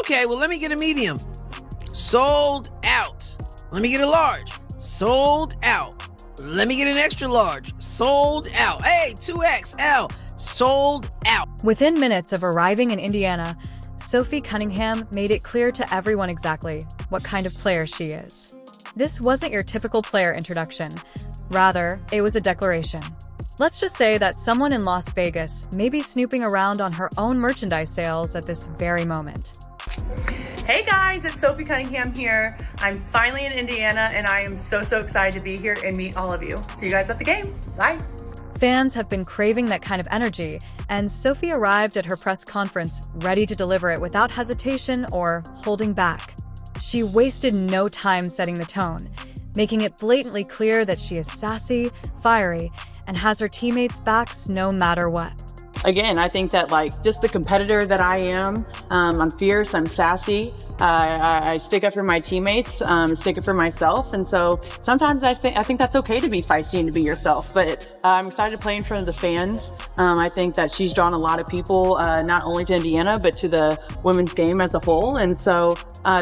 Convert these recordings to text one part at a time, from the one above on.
Okay, well, let me get a medium. Sold out. Let me get a large. Sold out. Let me get an extra large. Sold out. Hey, 2XL. Sold out. Within minutes of arriving in Indiana, Sophie Cunningham made it clear to everyone exactly what kind of player she is. This wasn't your typical player introduction. Rather, it was a declaration. Let's just say that someone in Las Vegas may be snooping around on her own merchandise sales at this very moment. Hey guys, it's Sophie Cunningham here. I'm finally in Indiana and I am so excited to be here and meet all of you. See you guys at the game. Bye. Fans have been craving that kind of energy, and Sophie arrived at her press conference ready to deliver it without hesitation or holding back. She wasted no time setting the tone, making it blatantly clear that she is sassy, fiery, and has her teammates' backs no matter what. Again, I think that just the competitor that I am, I'm fierce, I'm sassy, I stick up for my teammates, stick up for myself, and so sometimes I think that's okay to be feisty and to be yourself, but I'm excited to play in front of the fans. I think that she's drawn a lot of people, not only to Indiana, but to the women's game as a whole, and so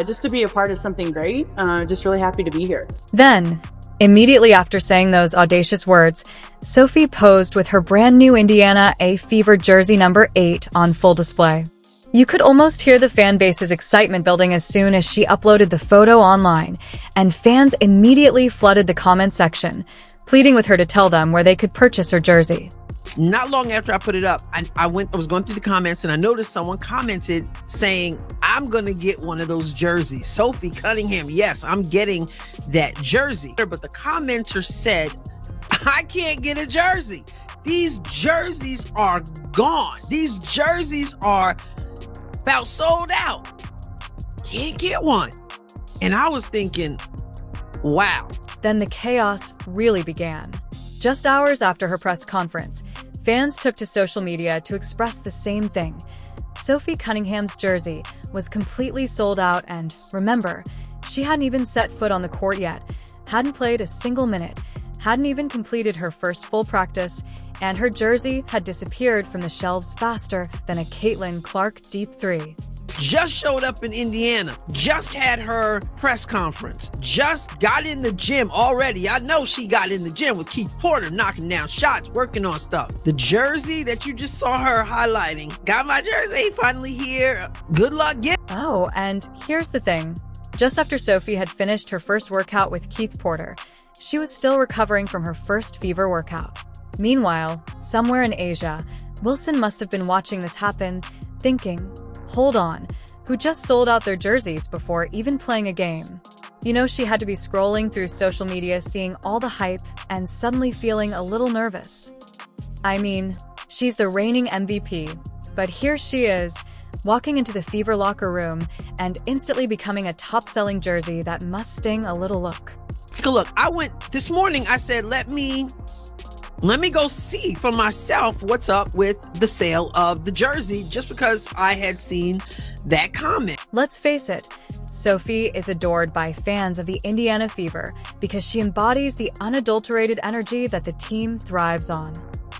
just to be a part of something great, just really happy to be here. Then, immediately after saying those audacious words, Sophie posed with her brand new Indiana A Fever jersey number 8 on full display. You could almost hear the fan base's excitement building as soon as she uploaded the photo online, and fans immediately flooded the comment section, pleading with her to tell them where they could purchase her jersey. Not long after I put it up, I was going through the comments and I noticed someone commented saying, I'm going to get one of those jerseys. Sophie Cunningham, yes, I'm getting that jersey. But the commenter said, I can't get a jersey. These jerseys are gone. These jerseys are about sold out. Can't get one. And I was thinking, wow. Then the chaos really began. Just hours after her press conference, fans took to social media to express the same thing. Sophie Cunningham's jersey was completely sold out, and remember, she hadn't even set foot on the court yet, hadn't played a single minute, hadn't even completed her first full practice, and her jersey had disappeared from the shelves faster than a Caitlin Clark Deep 3. Just showed up in Indiana, just had her press conference, just got in the gym already. I know she got in the gym with Keith Porter, knocking down shots, working on stuff. The jersey that you just saw her highlighting, got my jersey, finally here. Good luck, yeah. Oh, and here's the thing. Just after Sophie had finished her first workout with Keith Porter, she was still recovering from her first fever workout. Meanwhile, somewhere in Asia, Wilson must have been watching this happen, thinking, hold on, who just sold out their jerseys before even playing a game? You know, she had to be scrolling through social media, seeing all the hype, and suddenly feeling a little nervous. I mean, she's the reigning MVP, but here she is, walking into the Fever locker room and instantly becoming a top-selling jersey that must sting a little look. Take a look. I went this morning, I said, let me go see for myself what's up with the sale of the jersey, just because I had seen that comment. Let's face it, Sophie is adored by fans of the Indiana Fever because she embodies the unadulterated energy that the team thrives on.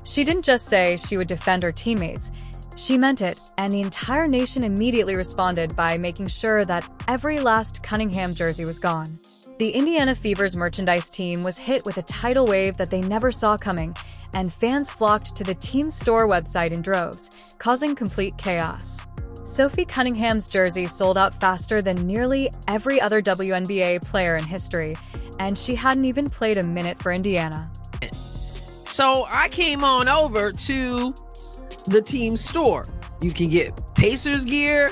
She didn't just say she would defend her teammates, she meant it, and the entire nation immediately responded by making sure that every last Cunningham jersey was gone. The Indiana Fever's merchandise team was hit with a tidal wave that they never saw coming, and fans flocked to the team's store website in droves, causing complete chaos. Sophie Cunningham's jersey sold out faster than nearly every other WNBA player in history, and she hadn't even played a minute for Indiana. So I came on over to the team store. You can get Pacers gear,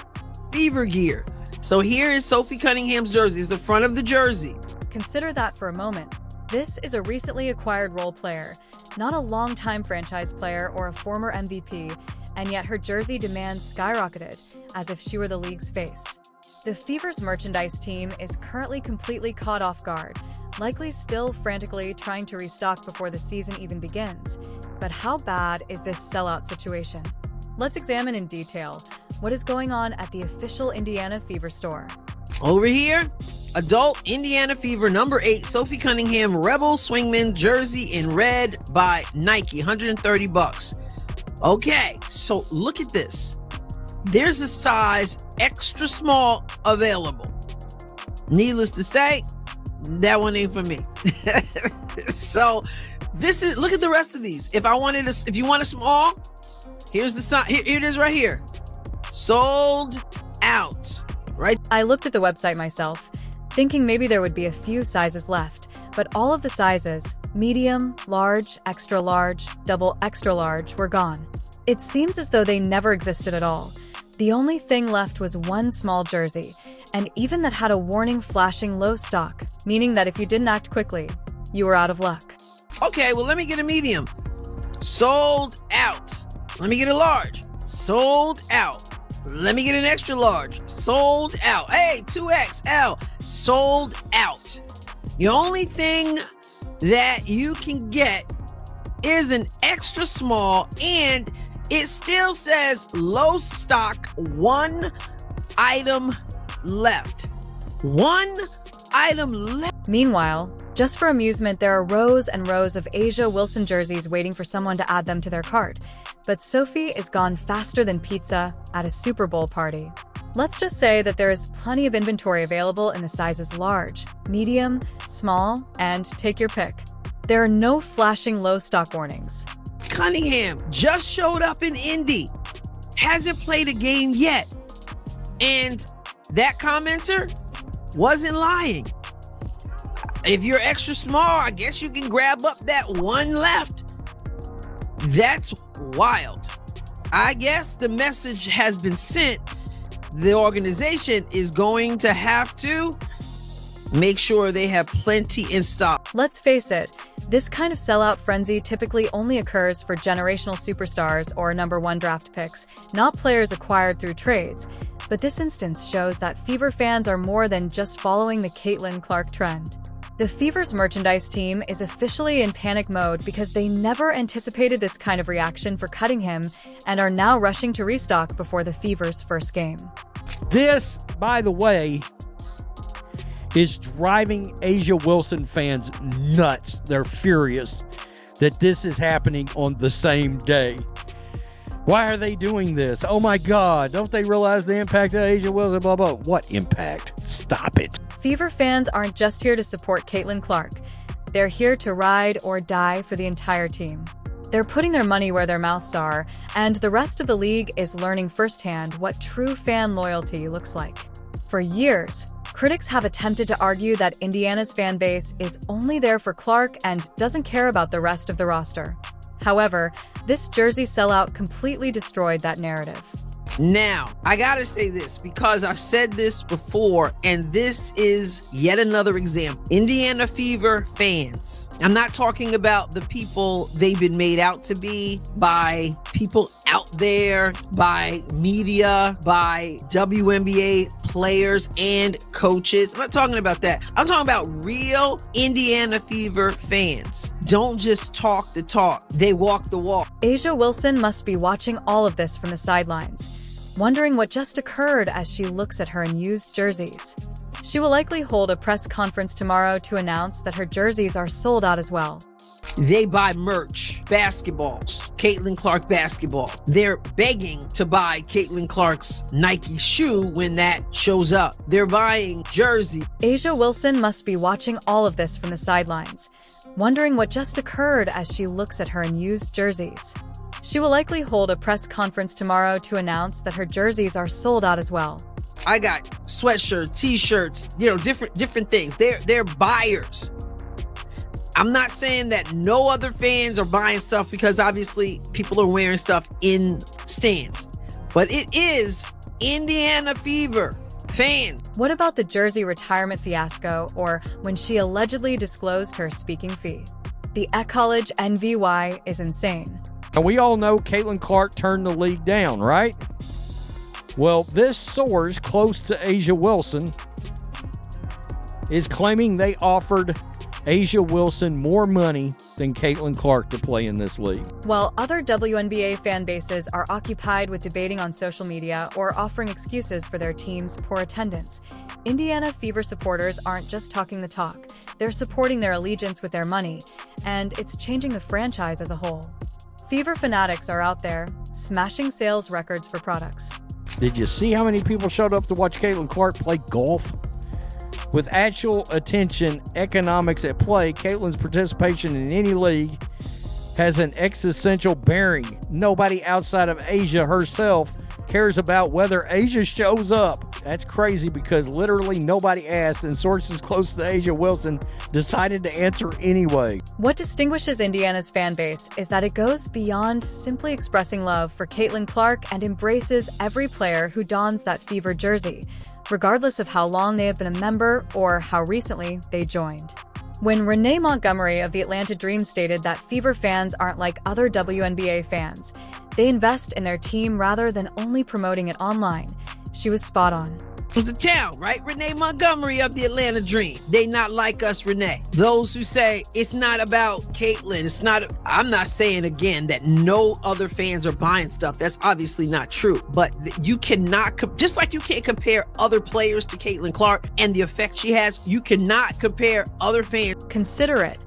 Fever gear. So here is Sophie Cunningham's jersey. It's the front of the jersey. Consider that for a moment. This is a recently acquired role player, not a long-time franchise player or a former MVP, and yet her jersey demand skyrocketed, as if she were the league's face. The Fever's merchandise team is currently completely caught off guard, likely still frantically trying to restock before the season even begins. But how bad is this sellout situation? Let's examine in detail what is going on at the official Indiana Fever store. Over here, adult Indiana Fever number 8 Sophie Cunningham Rebel Swingman jersey in red by Nike, $130. Okay, so look at this. there's a size extra small available. Needless to say, that one ain't for me. So this is, look at the rest of these. If you want a small, here's the sign. Here it is right here. Sold out. Right. I looked at the website myself, thinking maybe there would be a few sizes left, but all of the sizes, medium, large, extra large, double extra large, were gone. It seems as though they never existed at all. The only thing left was one small jersey, and even that had a warning flashing low stock, meaning that if you didn't act quickly, you were out of luck. Okay, well, let me get a medium. Sold out. Let me get a large. Sold out. Let me get an extra large. Sold out. Hey, 2XL. Sold out. The only thing that you can get is an extra small, and it still says low stock, one item left. One item left. Meanwhile, just for amusement, there are rows and rows of A'ja Wilson jerseys waiting for someone to add them to their cart. But Sophie is gone faster than pizza at a Super Bowl party. Let's just say that there is plenty of inventory available in the sizes large, medium, small, and take your pick. There are no flashing low stock warnings. Cunningham just showed up in Indy. Hasn't played a game yet. And that commenter wasn't lying. If you're extra small, I guess you can grab up that one left. That's wild. I guess the message has been sent. The organization is going to have to make sure they have plenty in stock. Let's face it, this kind of sellout frenzy typically only occurs for generational superstars or #1 draft picks, not players acquired through trades. But this instance shows that Fever fans are more than just following the Caitlin Clark trend. The Fever's merchandise team is officially in panic mode because they never anticipated this kind of reaction for Cunningham and are now rushing to restock before the Fever's first game. This, by the way, is driving A'ja Wilson fans nuts. They're furious that this is happening on the same day. Why are they doing this? Oh my God, don't they realize the impact of A'ja Wilson, blah, blah. What impact? Stop it. Fever fans aren't just here to support Caitlin Clark. They're here to ride or die for the entire team. They're putting their money where their mouths are, and the rest of the league is learning firsthand what true fan loyalty looks like. For years, critics have attempted to argue that Indiana's fan base is only there for Clark and doesn't care about the rest of the roster. However, this jersey sellout completely destroyed that narrative. Now, I gotta say this because I've said this before, and this is yet another example. Indiana Fever fans. I'm not talking about the people they've been made out to be by people out there, by media, by WNBA players and coaches. I'm not talking about that. I'm talking about real Indiana Fever fans. Don't just talk the talk. They walk the walk. A'ja Wilson must be watching all of this from the sidelines, wondering what just occurred as she looks at her unused jerseys. She will likely hold a press conference tomorrow to announce that her jerseys are sold out as well. They buy merch, basketballs, Caitlin Clark basketball. They're begging to buy Caitlin Clark's Nike shoe when that shows up. They're buying jersey. A'ja Wilson must be watching all of this from the sidelines, wondering what just occurred as she looks at her unused jerseys. She will likely hold a press conference tomorrow to announce that her jerseys are sold out as well. I got sweatshirts, t-shirts, different things. They're buyers. I'm not saying that no other fans are buying stuff because obviously people are wearing stuff in stands, but it is Indiana Fever fans. What about the jersey retirement fiasco or when she allegedly disclosed her speaking fee? The college wnba is insane. And we all know Caitlin Clark turned the league down, right? Well, this source close to A'ja Wilson is claiming they offered A'ja Wilson more money than Caitlin Clark to play in this league. While other WNBA fan bases are occupied with debating on social media or offering excuses for their team's poor attendance, Indiana Fever supporters aren't just talking the talk. They're supporting their allegiance with their money, and it's changing the franchise as a whole. Fever fanatics are out there, smashing sales records for products. Did you see how many people showed up to watch Caitlin Clark play golf? With actual attention economics at play, Caitlin's participation in any league has an existential bearing. Nobody outside of Asia herself cares about whether Asia shows up. That's crazy because literally nobody asked, and sources close to Asia Wilson decided to answer anyway. What distinguishes Indiana's fan base is that it goes beyond simply expressing love for Caitlin Clark and embraces every player who dons that Fever jersey, regardless of how long they have been a member or how recently they joined. When Renee Montgomery of the Atlanta Dream stated that Fever fans aren't like other WNBA fans, they invest in their team rather than only promoting it online, she was spot on. From the town, right? Renee Montgomery of the Atlanta Dream. They not like us, Renee. Those who say it's not about Caitlin, it's not, I'm not saying again that no other fans are buying stuff. That's obviously not true. But you cannot, just like you can't compare other players to Caitlin Clark and the effect she has, you cannot compare other fans. Consider it.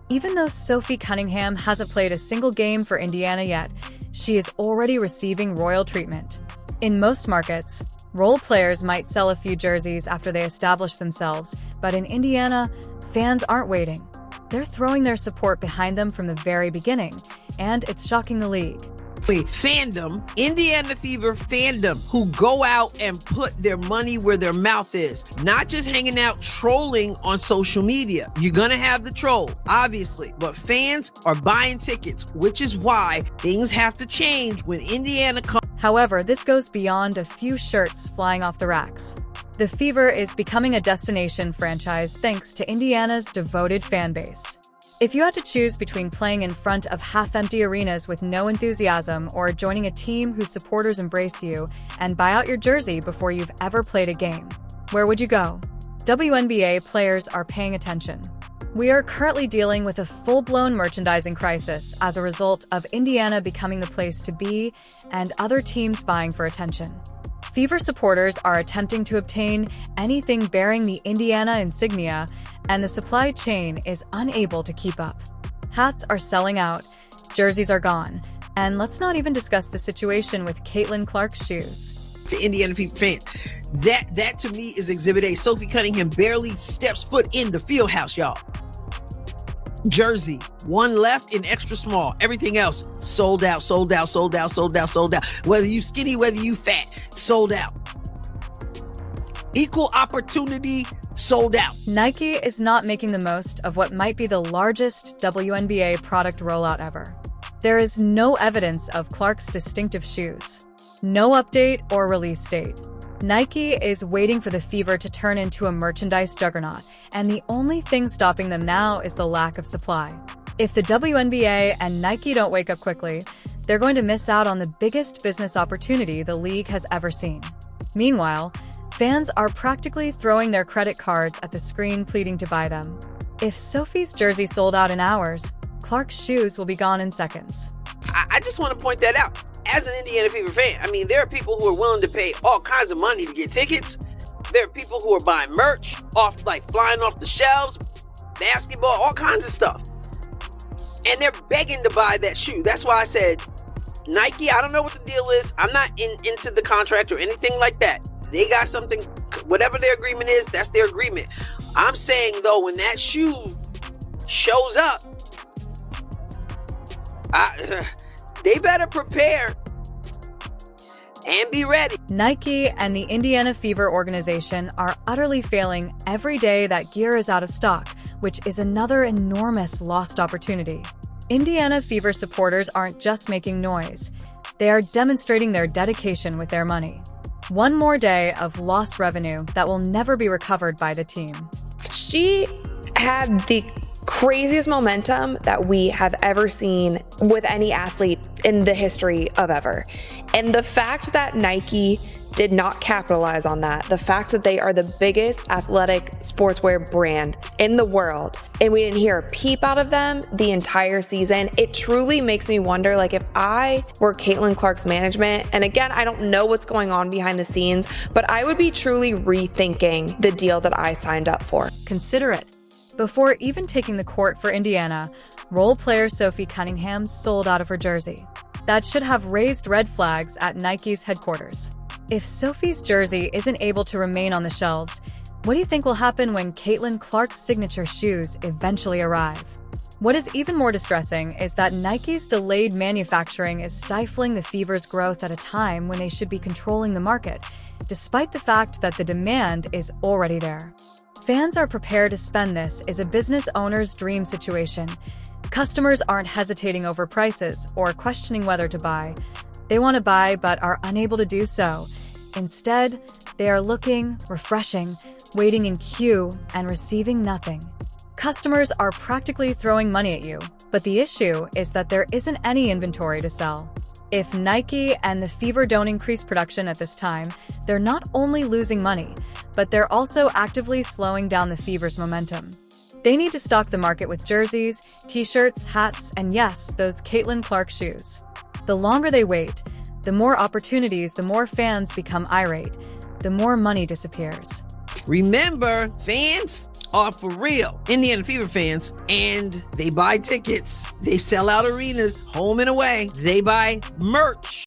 Even though Sophie Cunningham hasn't played a single game for Indiana yet, she is already receiving royal treatment. In most markets, role players might sell a few jerseys after they establish themselves, but in Indiana, fans aren't waiting. They're throwing their support behind them from the very beginning, and it's shocking the league. Fandom, Indiana Fever fandom, who go out and put their money where their mouth is, not just hanging out trolling on social media. You're gonna have the troll, obviously, but fans are buying tickets, which is why things have to change when Indiana comes. However, this goes beyond a few shirts flying off the racks. The Fever is becoming a destination franchise thanks to Indiana's devoted fan base. If you had to choose between playing in front of half-empty arenas with no enthusiasm or joining a team whose supporters embrace you and buy out your jersey before you've ever played a game, where would you go? WNBA players are paying attention. We are currently dealing with a full-blown merchandising crisis as a result of Indiana becoming the place to be and other teams vying for attention. Fever supporters are attempting to obtain anything bearing the Indiana insignia, and the supply chain is unable to keep up. Hats are selling out, jerseys are gone, and let's not even discuss the situation with Caitlin Clark's shoes. The Indiana Fever fans, that to me is Exhibit A. Sophie Cunningham barely steps foot in the field house, y'all. Jersey, one left in extra small. Everything else sold out, sold out, sold out, sold out, sold out. Whether you skinny, whether you fat, sold out. Equal opportunity, sold out. Nike is not making the most of what might be the largest WNBA product rollout ever. There is no evidence of Clark's distinctive shoes. No update or release date. Nike is waiting for the Fever to turn into a merchandise juggernaut, and the only thing stopping them now is the lack of supply. If the WNBA and Nike don't wake up quickly, they're going to miss out on the biggest business opportunity the league has ever seen. Meanwhile, fans are practically throwing their credit cards at the screen pleading to buy them. If Sophie's jersey sold out in hours, Clark's shoes will be gone in seconds. I just want to point that out. As an Indiana Fever fan, I mean, there are people who are willing to pay all kinds of money to get tickets. There are people who are buying merch off, like flying off the shelves, basketball, all kinds of stuff. And they're begging to buy that shoe. That's why I said, Nike, I don't know what the deal is. I'm not into the contract or anything like that. They got something, whatever their agreement is, that's their agreement. I'm saying, though, when that shoe shows up, they better prepare and be ready. Nike and the Indiana Fever organization are utterly failing every day that gear is out of stock, which is another enormous lost opportunity. Indiana Fever supporters aren't just making noise. They are demonstrating their dedication with their money. One more day of lost revenue that will never be recovered by the team. She had the craziest momentum that we have ever seen with any athlete in the history of ever. And the fact that Nike did not capitalize on that, the fact that they are the biggest athletic sportswear brand in the world, and we didn't hear a peep out of them the entire season, it truly makes me wonder, like, if I were Caitlin Clark's management, and again, I don't know what's going on behind the scenes, but I would be truly rethinking the deal that I signed up for. Consider it. Before even taking the court for Indiana, role player Sophie Cunningham sold out of her jersey. That should have raised red flags at Nike's headquarters. If Sophie's jersey isn't able to remain on the shelves, what do you think will happen when Caitlin Clark's signature shoes eventually arrive? What is even more distressing is that Nike's delayed manufacturing is stifling the Fever's growth at a time when they should be controlling the market, despite the fact that the demand is already there. Fans are prepared to spend. This is a business owner's dream situation. Customers aren't hesitating over prices or questioning whether to buy. They want to buy but are unable to do so. Instead, they are looking, refreshing, waiting in queue, and receiving nothing. Customers are practically throwing money at you, but the issue is that there isn't any inventory to sell. If Nike and the Fever don't increase production at this time, they're not only losing money, but they're also actively slowing down the Fever's momentum. They need to stock the market with jerseys, t-shirts, hats, and yes, those Caitlin Clark shoes. The longer they wait, the more opportunities, the more fans become irate, the more money disappears. Remember, fans are for real Indiana Fever fans, and they buy tickets. They sell out arenas, home and away. They buy merch.